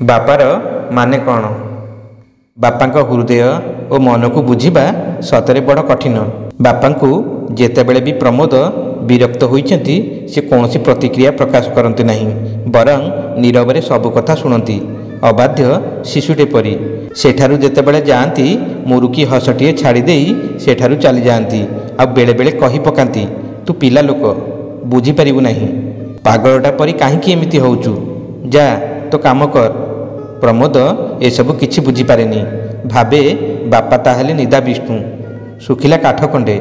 बापार माने कौन? बापांक हृदय और मन को बुझिबा सतरे बड़ कठिन। बापांकु जेतेबेले भी प्रमोद विरक्त होइछन्ति से कौनसी प्रतिक्रिया प्रकाश करते नहीं, बरं नीरवरे सब कथा शुणती अबाध्य शिशुटे परी। सेठारु जेतेबेले जाआंती मुरुकी हसटिए छाड़ी देई सेठारु चली जाआंती आ बेले बेले कहि पकांती, तू पिला लोक बुझी परिबु नहीं, पागलटा परी काहींकी एमिति होउचु, जा तो काम कर। प्रमोद एसबु किछि बुझी पारेनी, भावे बापा ताहेले निदा विष्णु सुखिला काठ खंडे,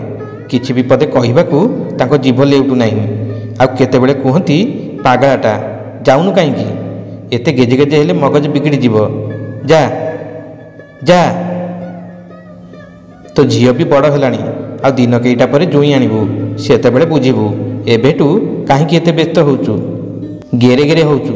किछि भी पदे कहिबाकू तांको जीभ लेउटु नाही। आ केतेबेले कुहंती पागलाटा जाउनु काहींकी, एते गेजे गेजे हेले मगज बिगड़ी जीव, जा जा। तो झियो भी बड़ हेलाणी, आ दिन केइटा परे जोई आनिबु, सेतेबेले बुझिबु। एबेटू काहींकी एते व्यस्त होउचु, गेरे गेरे होउचु।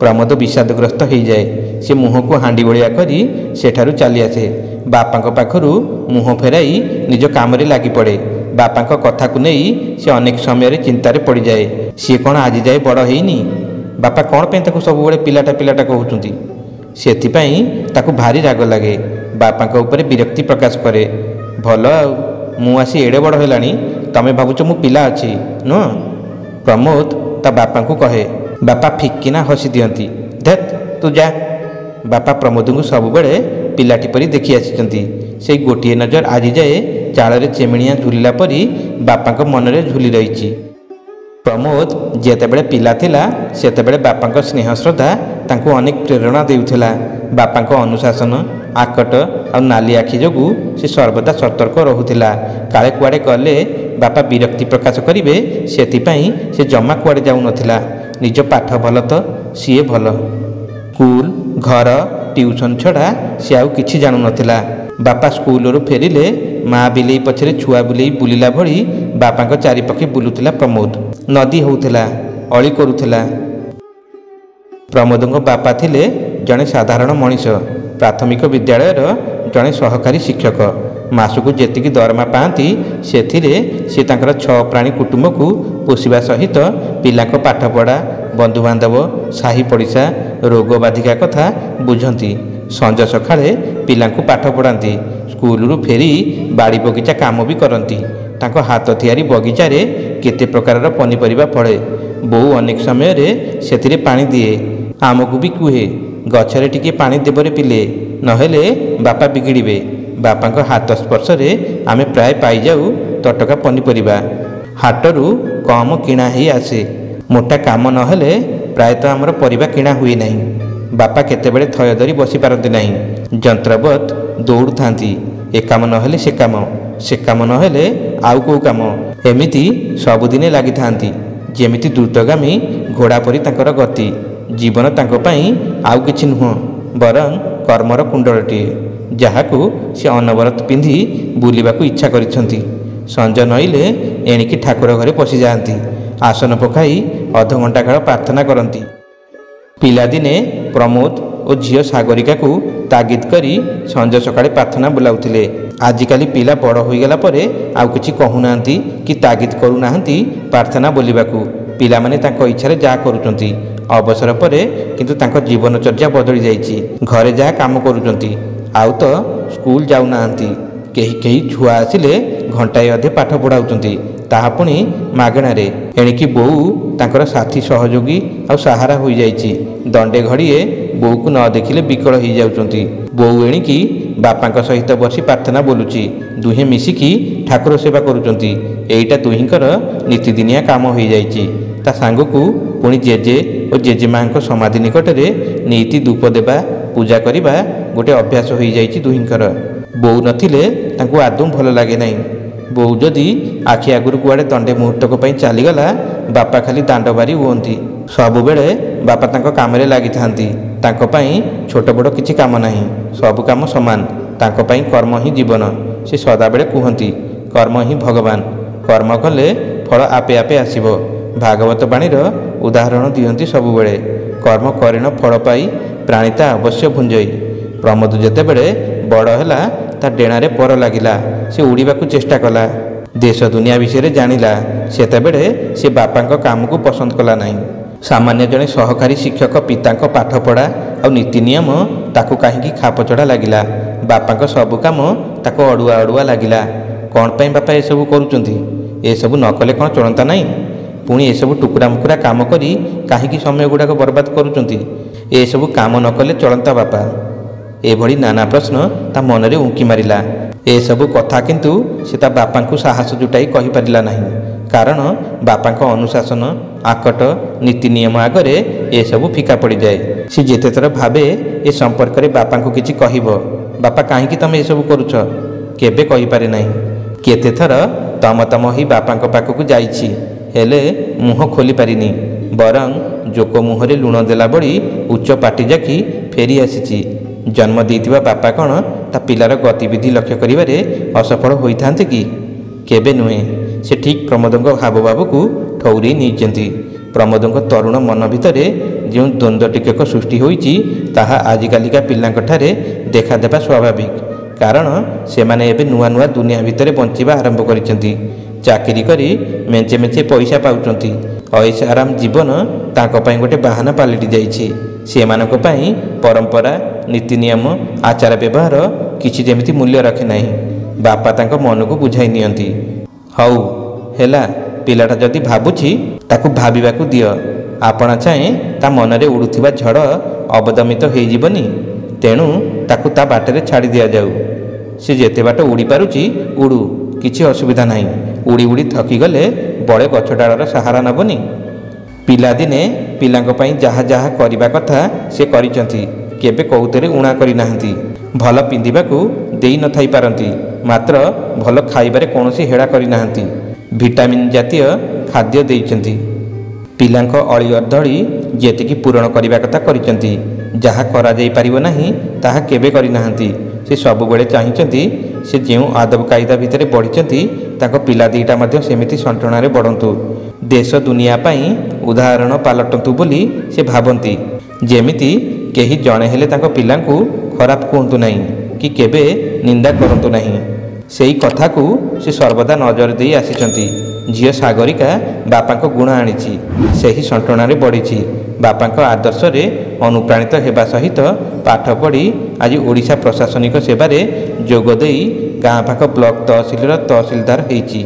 प्रमोद विषादग्रस्त हो जाए, से मुह को हांडी भलिया करी सेठारु चली आसे। बापांक पाखरु मुह फेराई निज काम रे लागी पड़े। बापांक कथा को नहीं से अनेक समय चिंतार पड़ जाए, सी कौन आज जाए बड़ हैनी, बापा कौन पे ताकू सब बेले पिलाटा पिलाटा कहउचंती। सेथिपाई ताकू भारी राग लगे, बापांक ऊपर विरक्ति प्रकाश करे। भल आउ मु आसी एड़े बड़ हेलाणी, तमे भाबुच मु पिला अछि न? प्रमोद ता बापांकू कहे। बापा फिक्किना हसी दियंती, धत तू जा। बापा प्रमोद को सबुबले पिलाटी परी देखी आसिचंती। से गोटे नजर आज जाए चाଳରେ चेमिणिया झुलिला परी बापांक मनरे झुली रही। प्रमोद जेतेबेले पिला थिला सेतेबेले बापांक स्नेह श्रद्धा तांको अनेक प्रेरणा देउथिला। बापांक अनुशासन आकट आ नाली आखि जोगु से सर्वदा सतर्क रहुथिला। काले कुआडे गले बापा विरक्ति प्रकाश करिवे, सेतिपाई से जमा कुआडे जाउ नथिला। निज पाठ भल तो सीए भल, स्कूल घर ट्यूशन छड़ा से आउ किछि जानु नथिला। बापा स्कूल रु फेरिले माँ बिलेई पछरे छुआ बिलेई बुलिला भली बापांक चारिपाखे बुलुथिला प्रमोद। नदी होउथिला, अली करुथिला। प्रमोदଙ୍କ बापा थिले जणे साधारण मनीष, प्राथमिक विद्यालयर जणे सहकारी शिक्षक। मासकु जेतिकी दरमा पाती सेथिरे से तांकर 6 प्राणी कुटुंब को पोषिबा सहित पिलाको पाठपढ़ा, बंधुबांधव, साही पड़िशा, रोग बाधिका कथा बुझंती। संज सकाळे पिलांकु पाठ पढ़ाती, स्कूल रु फेरी बाड़ी बगीचा काम भी करती। तांको हाथ थियारी बगीचा रे केते प्रकारर पनीपरिबा फळे। बोउ अनेक समय रे सेथिरे पानी दिए, आमकु भी कुहे गछरे टिके पानी देबरे पिले, नहेले बापा बिगिड़िबे। बापांक हाथ स्पर्श रे आमे प्राय पाई जाऊ तटका पनीपरिबा। हाटरू कम किणा ही आसे, मोटा काम नहेले प्रायतः आमर परिबा किणा हुए नहीं। बापा केतेबेले थय धरी बसी पारती नहीं, जंत्रवत दौड़ू थांती। ए काम नहेले से काम नहेले आउ को काम, एमिति सबुदिने लागि थांती। जेमिति द्रुतगामी घोड़ा परी तांकर गति। जीवन तांको पई आउ किछि नुह, बरं कर्मर कुंडलटिए, जहाकू से अनवरत पिंधि बुलिबाकू इच्छा करिसंती। संज नईले एणिकी ठाकुर घरे पशि जाती, आसन पकाई अधघंटा काल प्रार्थना करती। पिलादिने प्रमोद और झील सागरिका को तागिद करी संज सकाळे प्रार्थना बुलाउथिले। आजिकाली पिला बड़ होईगला परे आउ किछि कहूनांती कि तागिद करूनांती प्रार्थना बोलिबाकू। पिला माने तांको इच्छारे जा करूचंती। अवसर परे किंतु तांको जीवनचर्या बदली जाइछि। घरे जा काम करूचंती, आउ तो स्कूल जाऊनांती। केही केही छुआ आसिले घंटाए अधे पाठ पढ़ाउचंती, ताहा पुणी मागणारे। एणिकी बोउ तांकर साथी सहयोगी आ सहारा होई जाइछि। दंडे घड़िए बोउ को न देखिले विकल हो जाउचंती। बोउ एणिकी बापांक सहित बसी प्रार्थना बोलुची, दुहे मिसिकी ठाकुर सेवा करूचंती। एइटा दुहिंकर नीतिदिनिया काम हो जाइछि। ता सांगकू पुणी जेजे और जेजेमांक समाधि निकटरे नीति धूप देवा पूजा करिबा गोटे अभ्यास हो जाइछि दुहिंकर। बोउ नथिले तांकू आदौ भल लागे नहीं। बोउ जदि आखि आगुरु कुआडे दंडे मुहूर्तक पई चलीगला, बापा खाली दांड बारी हुअंती। सबुबेले बापा तांको कामरे लागि थांती। तांको पई छोट बड़ किछि काम नाही, सबु काम समान। तांको पई कर्म ही जीवन। से सदाबेले कुहंती, कर्म ही भगवान, कर्म कले फल आपे आपे आसीबो। भागवत बाणीर उदाहरण दियंती सबुबेले। कर्म करिण फल पाई प्राणीता अवश्य भुंजई। प्रमोद जेतेबेले बड़ हैला ता डेणारे पर लागिला, से उड़ीबाकू चेष्टा कला। देश दुनिया विषय जानिला, सेतेबेले से बापांक काम को पसंद कला नहीं। सामान्य जड़े सहकारी शिक्षक पिता पाठपढ़ा और नीति नियम ताकू कहीं खापचड़ा लगिला। बापा सबू कम ताको अड़ुआ अड़ुआ लगिला। कौन पाई बापा ये सब करुँच ए सब न कले कौन चलता नहीं। पुणी ये सब टुकुरा मुकुरा काम करी कहीं समय गुड़ाक बर्बाद करुँच ए सब काम न कले चलता बापा। एभली नाना प्रश्न ता मन में उंकी मारिला। ए सब कथा किंतु से ता बापा को साहस जुटाई कहि परिला नहीं। कारण बापा अनुशासन आकट नीति नियम आगरे ए सब फिका पड़ जाए। सी जेते थर भावे ए संपर्क में बापा को किछि कहबो बापा कहीं तुम ये सब करुछ केबे कहि पारे नहीं। केते थर तम तम ही बापा पाखक जाइछि हेले मुह खोली पारिनी। बरं जोक मुहरे लुण देला बड़ी उच्च पाटी जाकी फेरी आसीछि। जन्म देइतिबा बापा कौन ता पिलार गतिविधि लक्ष्य करिबारे असफल होइथान्ते कि केबे नुहे। से ठीक प्रमोदक हावभाव को ठौरी नहीं। प्रमोदक तरुण मन भितर जो द्वंद्व टिकक सृष्टि होइछि ताहा आजिकालिका पिलांकठारे देखादेवा स्वाभाविक। कारण से माने एबे नुआ नुआ दुनिया भितर बंचिबा आरंभ करिसेंती। चाकरी करी मेंचे मेंचे पैसा पाउचंती। ऐश आराम जीवन ताको पई गोटे बाहाना पालटि जाइछि। सेमानक पई परंपरा नीति नियम आचार व्यवहार किछि जेमिति मूल्य रखे नाही। बापा तांको मन को बुझाई नियंती। हौ हेला पिलाटा जदि भाबुछि ताकू भाबिबाकू दियो। आपण चाहे ता मनरे उड़ुथिबा झड़ अवदमित हो जीवनी। तेणु ताकू ता बाटरे छाड़ी दिया जाऊ। से जेते बाट उड़ी पारुछि उड़ू किछि असुविधा नाही। उड़ी उड़ी थकी गले बड़े गछ डालर सहारा नबनी। पिलादिने पिलांक पई जहा जहा करिबा कथा से करिसंती केबे कौतरे उणा करि नाहंती। भल पिंधिबाकू देई न थाई पारंती मात्र भल खाइबारे कोनोसी हेड़ा करि नाहंती। विटामिन जातीय खाद्य देइचंती। पिलांक अळी अर्धळी जेतिकी पूरण करिबा कथा करिसंती। जहा करा जाई परिबो नाही ताहा केबे करि नाहंती। से सब बेले चाहिचंती से जो आदब कायदा भितर बढ़िचंती ताको पिला दीटा मध्य सेमिति संटणारे बढ़ंतु। देश दुनिया पई उदाहरण पालटंतु बोली से भाबंती। जेमिति केही जणे हेले ताको पिलांकु खराब कहतु नहीं कि केबे निंदा करंतु नहीं। सेई कथा को से सर्वदा नजर दे आसीचंती। झियो सागरिका बापा गुण आनीची सेही संटणारे बढ़ी। बापा आदर्श रे अनुप्राणित हेबा सहित पाठ पढ़ी आज ओडिशा प्रशासनिक सेवारे जोगदे गाँ पाख ब्लॉक तहसिल तहसिलदार होईची।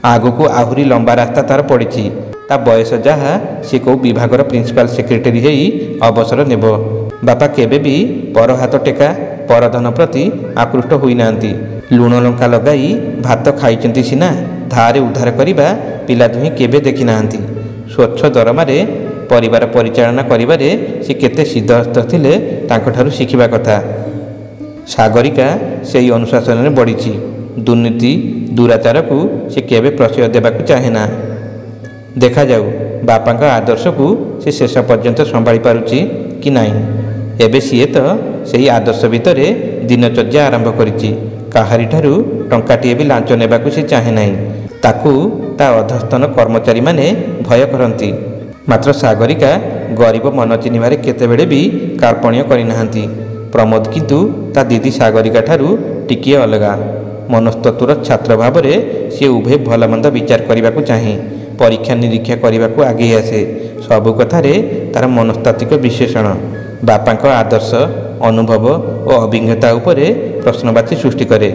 आगको आहुरी लंबा रास्ता तार पड़ी। ता बयस जहाँ सी कौ विभागर प्रिंसिपाल सेक्रेटरी होई अवसर नेब। बापा केबे भी पर हाथ टेका परधन प्रति आकृष्ट होई नांती। लुण लंका लगाई भात खाइचंती सिना धारे उद्धार करिबा पिला दुही केबे देखि नांती। स्वच्छ दरमारे परिवार परिचालना करिबारे से केते सिद्धहस्त थिले तांकठारु शिखिबा कथा। सागरिका सेई अनुशासन में बढ़ी। दुर्नीति दुराचार को से केबे प्रश्रय देबाकू चाहेना। देखा जाऊ बापा आदर्श को से शेष पर्यंत संभाली पारुची कि नहीं। एबे सीए तो सही आदर्श भितर दिनचर्या आरंभ करिची। काहारी ठारू टंकाटिए भी लांच नेबाकू से चाहे नहीं। ताकू ता अधस्तन कर्मचारी माने भय करती। मात्र सागरिका गरीब मन चिन्हबारे केतेबेले भी कार्पण्य करिनाहांती। प्रमोद किंतु ता दीदी सागरिका ठारू टिकिए अलगा। मनस्तत्वर छात्र भाव में सी उभय भलमंद विचार करने को चाहे। परीक्षा निरीक्षा करने को आगे आसे। सबु कथारे तार मनस्तात्विक विश्लेषण बापा आदर्श अनुभव और अभिज्ञता उपरे प्रश्नवाची सृष्टि करे।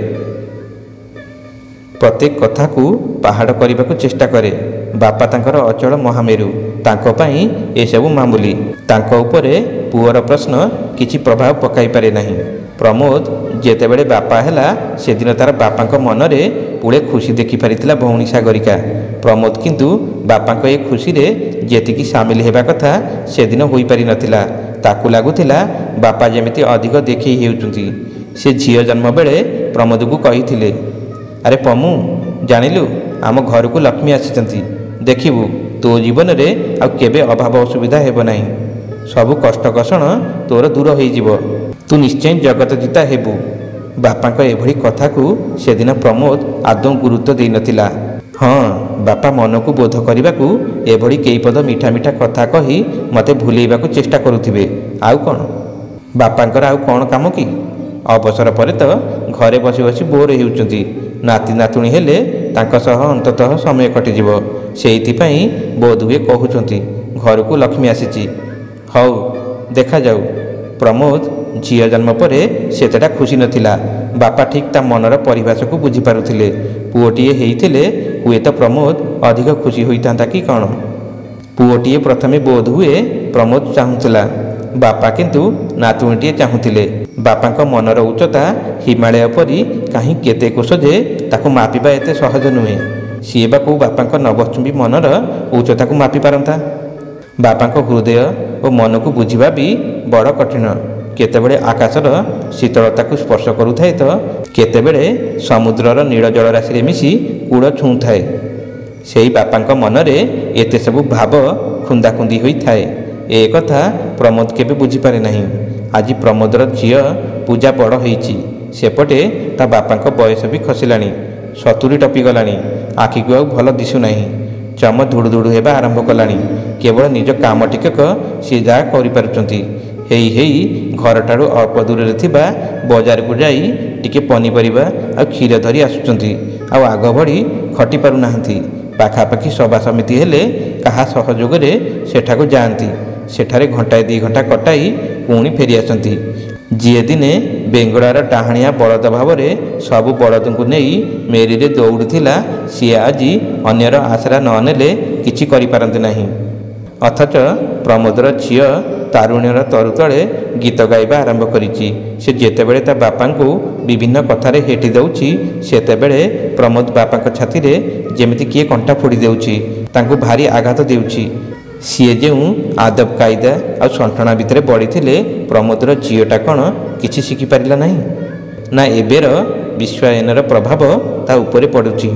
प्रत्येक कथा को पहाड़ करने को चेष्टा करे। बापा तांकर अचल महामेरु तांको पई ए सब मामूली। तांको उपरे पुअर प्रश्न किछि प्रभाव पकाई पारे नहीं। प्रमोद जेतेबेले बापा हैला से दिन तार बापा मनरे पुळे खुशी देखि पारिथिला भौणी सागरिका। प्रमोद किंतु बापा ए खुशी रे जेतिकी सामिल हेबा कथा से दिन होई पारि नथिला। ताकू लागुथिला बापा जेमिति अधिक देखि हेउचुंती। से झियो जन्म बेले प्रमोद को कहिथिले, अरे पमु जानिलु आम घर को लक्ष्मी आसीचंती। देखिबु तो जीवन रे आ केबे अभाव असुविधा हेबो नाही। सबु कष्ट कषण तोर दूर हो जिवो। तू निश्चय जगत जीता हेबु। बापा एभली कथा को से दिन प्रमोद आदौ गुरुत्व दे नथिला। हाँ बापा मन को बोध करने को एभली कई पद मीठा मीठा कथा कही मते भूलेबा को चेष्टा करुथिबे। आउ कौन बापांकर आउ कौन काम कि? अवसर पर तो घरे बसी बसी बोर होउचंती। नाती नातुणी हेले तांका सह अंततः समय कटिजिवो। सेइथिपाई बोध हुए कहउचंती ଘରକୁ ଲକ୍ଷ୍ମୀ ଆସିଛି। ହଉ ଦେଖାଯାଉ। ପ୍ରମୋଦ ଝିଅ ଜନ୍ମ ପରେ ସେତେଟା ଖୁସି ନଥିଲା। ବାପା ଠିକ୍ ତା ମନର ପରିଭାଷାକୁ ବୁଝିପାରୁଥିଲେ। ପୁଅଟିଏ ହେଇଥିଲେ ହୁଏତ ପ୍ରମୋଦ ଅଧିକ ଖୁସି ହୋଇଥାନ୍ତା କି କ'ଣ। ପୁଅଟିଏ ପ୍ରଥମେ ବୋଧ ହୁଏ ପ୍ରମୋଦ ଚାହୁଁଥିଲା, ବାପା କିନ୍ତୁ ନାତୁଣୀଟିଏ ଚାହୁଁଥିଲେ। ବାପାଙ୍କ ମନର ଉଚ୍ଚତା ହିମାଳୟ ପରି କାହିଁ କେତେ କୋଶ ଯେ ତାକୁ ମାପିବା ଏତେ ସହଜ ନୁହେଁ। ସିଏ ବା କେଉଁ ବାପାଙ୍କ ନବଚୁମ୍ବୀ ମନର ଉଚ୍ଚତାକୁ ମାପି ପାରନ୍ତା। ବାପାଙ୍କ ହୃଦୟ ଓ ମନକୁ ବୁଝିବା ବି ବଡ଼ କଠିନ। କେତେବେଳେ ଆକାଶର ଶୀତଳତାକୁ ସ୍ପର୍ଶ କରୁଥାଏ ତ କେତେବେଳେ ସମୁଦ୍ରର ନୀଳ ଜଳରାଶିରେ ମିଶି କୂଳ ଛୁଉଁଥାଏ। ସେହି ବାପାଙ୍କ ମନରେ ଏତେ ସବୁ ଭାବ ଖୁନ୍ଦାଖୁନ୍ଦି ହୋଇଥାଏ। ଏ କଥା ପ୍ରମୋଦ କେବେ ବୁଝିପାରେ ନାହିଁ। ଆଜି ପ୍ରମୋଦର ଝିଅ ପୂଜା ବଡ଼ ହେଇଛି। ସେପଟେ ତା ବାପାଙ୍କ ବୟସ ବି ଖସିଲାଣି, 70 ଟପିଗଲାଣି। ଆଖିକୁ ଆଉ ଭଲ ଦିଶୁନାହିଁ। ଚମ ଧୁଡ଼ୁ ଧୁଡ଼ୁ ହେବା ଆରମ୍ଭ କଲାଣି। କେବଳ ନିଜ କାମ ଟିକକ ସିଏ ଯାହା କରିପାରୁଛନ୍ତି। ହେଇ ହେଇ ଘରଠାରୁ ଅଳ୍ପ ଦୂରରେ ଥିବା ବଜାରକୁ ଯାଇ ଟିକେ ପନିପରିବା ଆଉ କ୍ଷୀର ଧରି ଆସୁଛନ୍ତି। ଆଉ ଆଗ ଭଳି ଖଟି ପାରୁନାହାନ୍ତି। ପାଖାପାଖି ସଭା ସମିତି ହେଲେ କାହା ସହଯୋଗରେ ସେଠାକୁ ଯାଆନ୍ତି। ସେଠାରେ ଘଣ୍ଟାଏ 2 ଘଣ୍ଟା କଟାଇ ପୁଣି ଫେରିଆସନ୍ତି। ଯିଏ ଦିନେ ବେଙ୍ଗଳାର ଡାହାଣିଆ ବଳଦ ଭାବରେ ସବୁ ବଳଦଙ୍କୁ ନେଇ ମେରିରେ ଦୌଡ଼ୁଥିଲା, ସିଏ ଆଜି ଅନ୍ୟର ଆଶ୍ରା ନ ନେଲେ କିଛି କରିପାରନ୍ତି ନାହିଁ। ଅଥଚ ପ୍ରମୋଦର ଝିଅ ତାରୁଣ୍ୟର ତରୁ ତଳେ ଗୀତ ଗାଇବା ଆରମ୍ଭ କରିଛି। ସେ ଯେତେବେଳେ ତା ବାପାଙ୍କୁ ବିଭିନ୍ନ କଥାରେ ହେଟି ଦେଉଛି, ସେତେବେଳେ ପ୍ରମୋଦ ବାପାଙ୍କ ଛାତିରେ ଯେମିତି କିଏ କଣ୍ଟା ଫୋଡ଼ି ଦେଉଛି। ତାଙ୍କୁ ଭାରି ଆଘାତ ଦେଉଛି। ସିଏ ଯେଉଁ ଆଦବ କାଇଦା ଆଉ ସଣ୍ଠଣା ଭିତରେ ବଢ଼ିଥିଲେ, ପ୍ରମୋଦର ଝିଅଟା କ'ଣ କିଛି ଶିଖିପାରିଲା ନାହିଁ? ନା ଏବେର ବିଶ୍ୱାୟନର ପ୍ରଭାବ ତା ଉପରେ ପଡ଼ୁଛି?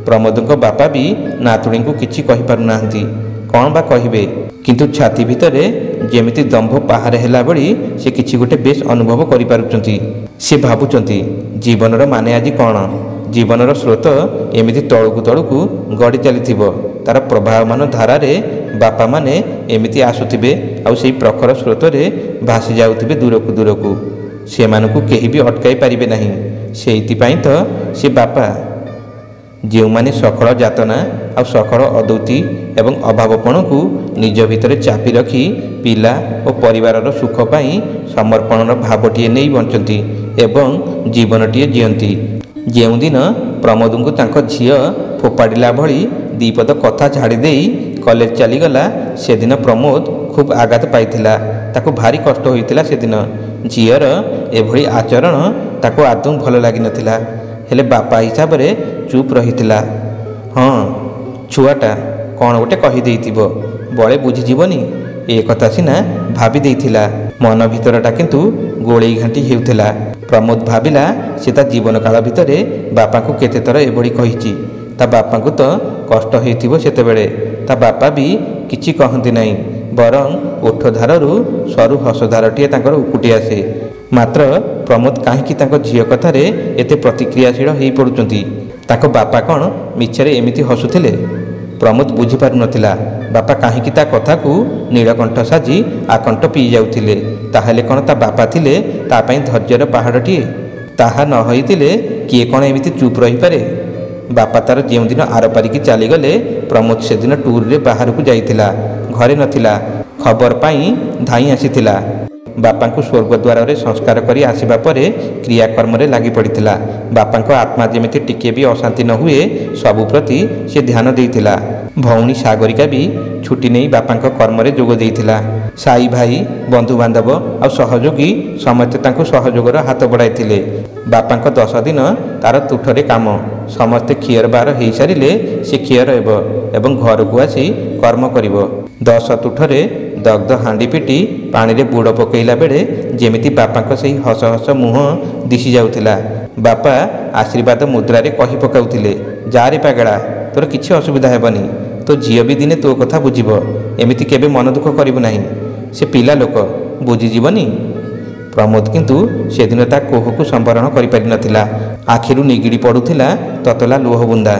ପ୍ରମୋଦଙ୍କ ବାପା ବି ନାତୁଣୀଙ୍କୁ କିଛି କହିପାରୁନାହାନ୍ତି। କ'ଣ ବା କହିବେ? କିନ୍ତୁ ଛାତି ଭିତରେ ଯେମିତି ଦମ୍ଭ ପାହାର ହେଲା ଭଳି ସେ କିଛି ଗୋଟେ ବେଶ ଅନୁଭବ କରିପାରୁଛନ୍ତି। ସେ ଭାବୁଛନ୍ତି, ଜୀବନର ମାନେ ଆଜି କ'ଣ? ଜୀବନର ସ୍ରୋତ ଏମିତି ତଳକୁ ତଳକୁ ଗଡ଼ି ଚାଲିଥିବ। ତା'ର ପ୍ରବାହମାନ ଧାରାରେ ବାପାମାନେ ଏମିତି ଆସୁଥିବେ ଆଉ ସେହି ପ୍ରଖର ସ୍ରୋତରେ ଭାସି ଯାଉଥିବେ ଦୂରକୁ ଦୂରକୁ। ସେମାନଙ୍କୁ କେହି ବି ଅଟକାଇ ପାରିବେ ନାହିଁ। ସେଇଥିପାଇଁ ତ ସେ ବାପା, ଯେଉଁମାନେ ସକଳ ଯାତନା ଆଉ ସକଳ ଅଦୌତି ଏବଂ ଅଭାବପଣକୁ ନିଜ ଭିତରେ ଚାପି ରଖି ପିଲା ଓ ପରିବାରର ସୁଖ ପାଇଁ ସମର୍ପଣର ଭାବଟିଏ ନେଇ ବଞ୍ଚନ୍ତି ଏବଂ ଜୀବନଟିଏ ଜିଅନ୍ତି। ଯେଉଁଦିନ ପ୍ରମୋଦଙ୍କୁ ତାଙ୍କ ଝିଅ ଫୋପାଡ଼ିଲା ଭଳି 2 ପଦ କଥା ଝାଡ଼ି ଦେଇ କଲେଜ ଚାଲିଗଲା, ସେଦିନ ପ୍ରମୋଦ ଖୁବ୍ ଆଘାତ ପାଇଥିଲା। ତାକୁ ଭାରି କଷ୍ଟ ହୋଇଥିଲା ସେଦିନ। ଝିଅର ଏଭଳି ଆଚରଣ ତାକୁ ଆଦୌ ଭଲ ଲାଗିନଥିଲା। ହେଲେ ବାପା ହିସାବରେ ଚୁପ୍ ରହିଥିଲା। ହଁ, ଛୁଆଟା କ'ଣ ଗୋଟେ କହିଦେଇଥିବ, ବଳେ ବୁଝିଯିବନି, ଏ କଥା ସିନା ଭାବି ଦେଇଥିଲା। ମନ ଭିତରଟା କିନ୍ତୁ ଗୋଳେଇ ଘାଣ୍ଟି ହେଉଥିଲା। ପ୍ରମୋଦ ଭାବିଲା, ସେ ତା ଜୀବନକାଳ ଭିତରେ ବାପାଙ୍କୁ କେତେଥର ଏଭଳି କହିଛି। ତା ବାପାଙ୍କୁ ତ କଷ୍ଟ ହେଇଥିବ ସେତେବେଳେ। ତା ବାପା ବି କିଛି କହନ୍ତି ନାହିଁ, ବରଂ ଓଠଧାରରୁ ସରୁ ହସଧାରଟିଏ ତାଙ୍କର ଉକୁଟି ଆସେ। ମାତ୍ର ପ୍ରମୋଦ କାହିଁକି ତାଙ୍କ ଝିଅ କଥାରେ ଏତେ ପ୍ରତିକ୍ରିୟାଶୀଳ ହୋଇପଡ଼ୁଛନ୍ତି? ତାଙ୍କ ବାପା କ'ଣ ମିଛରେ ଏମିତି ହସୁଥିଲେ? ପ୍ରମୋଦ ବୁଝିପାରୁନଥିଲା। ବାପା କାହିଁକି ତା କଥାକୁ ନୀଳକଣ୍ଠ ସାଜି ଆକଣ୍ଠ ପିଇ ଯାଉଥିଲେ? ତାହେଲେ କ'ଣ ତା ବାପା ଥିଲେ ତା ପାଇଁ ଧୈର୍ଯ୍ୟର ପାହାଡ଼ଟିଏ? ତାହା ନ ହୋଇଥିଲେ କିଏ କ'ଣ ଏମିତି ଚୁପ୍ ରହିପାରେ? ବାପା ତାର ଯେଉଁଦିନ ଆରପାରିକି ଚାଲିଗଲେ, ପ୍ରମୋଦ ସେଦିନ ଟୁର୍ରେ ବାହାରକୁ ଯାଇଥିଲା। ଘରେ ନଥିଲା। ଖବର ପାଇଁ ଧାଇଁ ଆସିଥିଲା। ବାପାଙ୍କୁ ସ୍ୱର୍ଗଦ୍ୱାରରେ ସଂସ୍କାର କରି ଆସିବା ପରେ କ୍ରିୟାକର୍ମରେ ଲାଗି ପଡ଼ିଥିଲା। ବାପାଙ୍କ ଆତ୍ମା ଯେମିତି ଟିକିଏ ବି ଅଶାନ୍ତି ନ ହୁଏ, ସବୁ ପ୍ରତି ସେ ଧ୍ୟାନ ଦେଇଥିଲା। ଭଉଣୀ ସାଗରିକା ବି ଛୁଟି ନେଇ ବାପାଙ୍କ କର୍ମରେ ଯୋଗ ଦେଇଥିଲା। ସାଇ ଭାଇ, ବନ୍ଧୁବାନ୍ଧବ ଆଉ ସହଯୋଗୀ ସମସ୍ତେ ତାଙ୍କୁ ସହଯୋଗର ହାତ ବଢ଼ାଇଥିଲେ। ବାପାଙ୍କ 10 ଦିନ ତାର ତୁଠରେ କାମ। ସମସ୍ତେ ଖିଅରବାର ହୋଇସାରିଲେ ସେ ଖିଅର ହେବ ଏବଂ ଘରକୁ ଆସି କର୍ମ କରିବ। 10 ତୁଠରେ ଦଗ୍ଧ ହାଣ୍ଡି ପିଟି ପାଣିରେ ବୁଡ଼ ପକାଇଲା ବେଳେ ଯେମିତି ବାପାଙ୍କ ସେହି ହସ ହସ ମୁହଁ ଦିଶି ଯାଉଥିଲା। ବାପା ଆଶୀର୍ବାଦ ମୁଦ୍ରାରେ କହି ପକାଉଥିଲେ, ଯାରେ ପାଗଳା, ତୋର କିଛି ଅସୁବିଧା ହେବନି। ତୋ ଝିଅ ବି ଦିନେ ତୋ କଥା ବୁଝିବ। ଏମିତି କେବେ ମନ ଦୁଃଖ କରିବୁ ନାହିଁ। ସେ ପିଲା ଲୋକ, ବୁଝିଯିବନି। ପ୍ରମୋଦ କିନ୍ତୁ ସେଦିନ ତା କୋହକୁ ସମ୍ବରଣ କରିପାରିନଥିଲା। ଆଖିରୁ ନିଗିଡ଼ି ପଡ଼ୁଥିଲା ତତଲା ଲୁହ ବୁନ୍ଦା।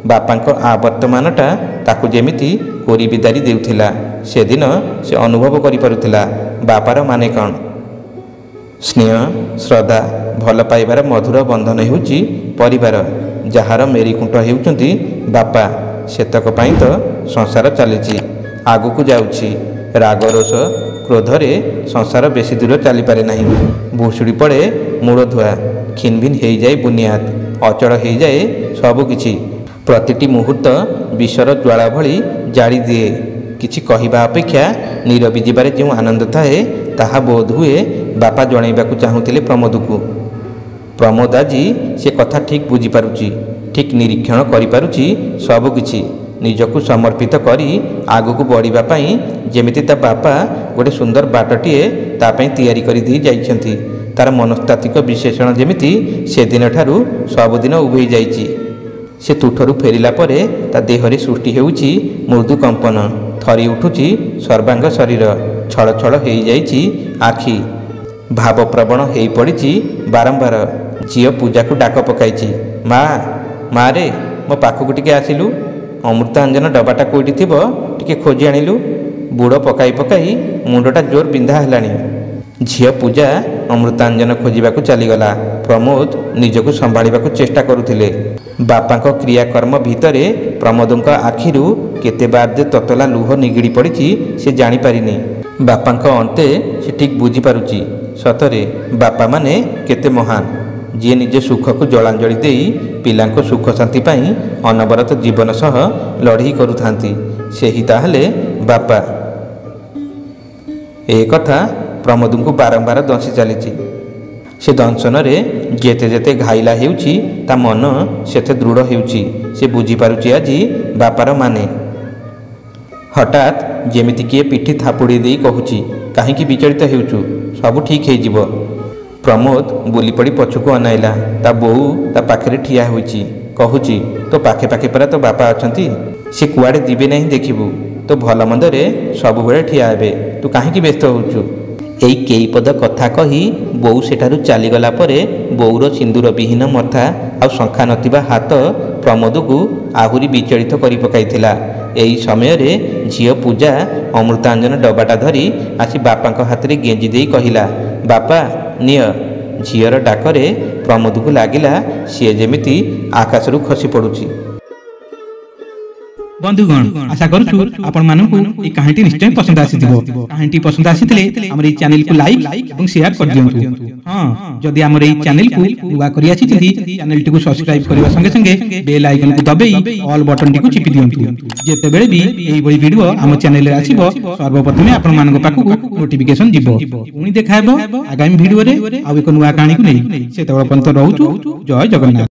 ବାପାଙ୍କ ଆବର୍ତ୍ତମାନଟା ତାକୁ ଯେମିତି କୋରି ବିଦାରି ଦେଉଥିଲା। ସେଦିନ ସେ ଅନୁଭବ କରିପାରୁଥିଲା ବାପାର ମାନେ କ'ଣ। ସ୍ନେହ, ଶ୍ରଦ୍ଧା, ଭଲ ପାଇବାର ମଧୁର ବନ୍ଧନ ହେଉଛି ପରିବାର। ଯାହାର ମେରିକୁଣ୍ଠ ହେଉଛନ୍ତି ବାପା। ସେତକ ପାଇଁ ତ ସଂସାର ଚାଲିଛି। ଆଗକୁ ଯାଉଛି। ରାଗ ରୋଷ କ୍ରୋଧରେ ସଂସାର ବେଶୀ ଦୂର ଚାଲିପାରେ ନାହିଁ। ଭୁଷୁଡ଼ି ପଡ଼େ ମୂଳଧୁଆ, ଖିନଭିନ୍ ହେଇଯାଏ ବୁନିଆଦ, ଅଚଳ ହେଇଯାଏ ସବୁକିଛି। ପ୍ରତିଟି ମୁହୂର୍ତ୍ତ ବିଷର ଜ୍ୱାଳା ଭଳି ଜାଳି ଦିଏ। କିଛି କହିବା ଅପେକ୍ଷା ନୀରବି ଯିବାରେ ଯେଉଁ ଆନନ୍ଦ ଥାଏ ତାହା ବୋଧହୁଏ ବାପା ଜଣାଇବାକୁ ଚାହୁଁଥିଲେ ପ୍ରମୋଦକୁ। ପ୍ରମୋଦ ଆଜି ସେ କଥା ଠିକ୍ ବୁଝିପାରୁଛି, ଠିକ୍ ନିରୀକ୍ଷଣ କରିପାରୁଛି ସବୁକିଛି। ନିଜକୁ ସମର୍ପିତ କରି ଆଗକୁ ବଢ଼ିବା ପାଇଁ ଯେମିତି ତା ବାପା ଗୋଟେ ସୁନ୍ଦର ବାଟଟିଏ ତା ପାଇଁ ତିଆରି କରିଦେଇ ଯାଇଛନ୍ତି। ତାର ମନସ୍ତାତ୍ତ୍ୱିକ ବିଶ୍ଳେଷଣ ଯେମିତି ସେଦିନଠାରୁ ସବୁଦିନ ଉଭେଇ ଯାଇଛି। ସେ ତୁଠରୁ ଫେରିଲା ପରେ ତା ଦେହରେ ସୃଷ୍ଟି ହେଉଛି ମୃଦୁ କମ୍ପନ। ଥରି ଉଠୁଛି ସର୍ବାଙ୍ଗ ଶରୀର, ଛଳଛଳ ହେଇଯାଇଛି ଆଖି, ଭାବପ୍ରବଣ ହେଇପଡ଼ିଛି ବାରମ୍ବାର। ଝିଅ ପୂଜାକୁ ଡାକ ପକାଇଛି, ମା ମା ରେ ମୋ ପାଖକୁ ଟିକେ ଆସିଲୁ। ଅମୃତାଞ୍ଜନ ଡବାଟା କେଉଁଠି ଥିବ ଟିକେ ଖୋଜି ଆଣିଲୁ। ବୁଡ଼ ପକାଇ ପକାଇ ମୁଣ୍ଡଟା ଜୋର ବିନ୍ଧା ହେଲାଣି। ଝିଅ ପୂଜା ଅମୃତାଞ୍ଜନ ଖୋଜିବାକୁ ଚାଲିଗଲା। ପ୍ରମୋଦ ନିଜକୁ ସମ୍ଭାଳିବାକୁ ଚେଷ୍ଟା କରୁଥିଲେ। ବାପାଙ୍କ କ୍ରିୟାକର୍ମ ଭିତରେ ପ୍ରମୋଦଙ୍କ ଆଖିରୁ କେତେବାର ଯେ ତତଲା ଲୁହ ନିଗିଡ଼ି ପଡ଼ିଛି ସେ ଜାଣିପାରିନି। ବାପାଙ୍କ ଅନ୍ତେ ସେ ଠିକ୍ ବୁଝିପାରୁଛି, ସତରେ ବାପାମାନେ କେତେ ମହାନ, ଯିଏ ନିଜ ସୁଖକୁ ଜଳାଞ୍ଜଳି ଦେଇ ପିଲାଙ୍କ ସୁଖ ଶାନ୍ତି ପାଇଁ ଅନବରତ ଜୀବନ ସହ ଲଢ଼େଇ କରୁଥାନ୍ତି। ସେହି ତାହେଲେ ବାପା। ଏ କଥା ପ୍ରମୋଦଙ୍କୁ ବାରମ୍ବାର ଦଂଶି ଚାଲିଛି। ସେ ଦଂଶନରେ ଯେତେ ଯେତେ ଘାଇଲା ହେଉଛି ତା ମନ ସେତେ ଦୃଢ଼ ହେଉଛି। ସେ ବୁଝିପାରୁଛି ଆଜି ବାପାର ମାନେ। ହଠାତ୍ ଯେମିତି କିଏ ପିଠି ଥାପୁଡ଼ି ଦେଇ କହୁଛି, କାହିଁକି ବିଚଳିତ ହେଉଛୁ, ସବୁ ଠିକ୍ ହେଇଯିବ। ପ୍ରମୋଦ ବୁଲିପଡ଼ି ପଛକୁ ଅନାଇଲା। ତା ବୋଉ ତା ପାଖରେ ଠିଆ ହୋଇଛି, କହୁଛି, ତୋ ପାଖେ ପାଖେ ପରା ତୋ ବାପା ଅଛନ୍ତି। ସେ କୁଆଡ଼େ ଯିବେ ନାହିଁ ଦେଖିବୁ। ତୋ ଭଲ ମନ୍ଦରେ ସବୁବେଳେ ଠିଆ ହେବେ। ତୁ କାହିଁକି ବ୍ୟସ୍ତ ହେଉଛୁ। ଏଇ କେଇପଦ କଥା କହି ବୋଉ ସେଠାରୁ ଚାଲିଗଲା ପରେ ବୋଉର ସିନ୍ଦୁରବିହୀନ ମଥା ଆଉ ଶଙ୍ଖା ନଥିବା ହାତ ପ୍ରମୋଦକୁ ଆହୁରି ବିଚଳିତ କରି ପକାଇଥିଲା। ଏହି ସମୟରେ ଝିଅ ପୂଜା ଅମୃତାଞ୍ଜନ ଡବାଟା ଧରି ଆସି ବାପାଙ୍କ ହାତରେ ଗେଞ୍ଜି ଦେଇ କହିଲା, ବାପା ନିଅ। ଝିଅର ଡାକରେ ପ୍ରମୋଦକୁ ଲାଗିଲା ସିଏ ଯେମିତି ଆକାଶରୁ ଖସି ପଡ଼ୁଛି। বন্ধুগণ আশা করছু আপনার এই কাহিনীটি নিশ্চয় পছন্দ আসিথিব। কাহিনীটি পছন্দ আসিলে আমার এই চ্যানেলকে লাইক এবং শেয়ার করে দিয়ন্তু। হ্যাঁ, যদি আমার এই চ্যানেলকে নূয়া করি আসিছন্তি চ্যানেলটিকে সাবস্ক্রাইব করিবা সঙ্গে সঙ্গে বেল আইকনকে দবাই অল বটনটিকে চিপি দিয়ন্তু। যেতেবেলে বি এইভଳି ভিডিও আমার চ্যানেলে আসিব সর্বপ্রথমে আপনার পাখকু নোটিফিকেশন দিব। পুଣି দেখা ହେବ আগামী ভিডিওরে আর এক নূয়া কাহিনীকে নেই। সেতবেলে পর্যন্ত রহুଛୁ। জয় জগন্নাথ।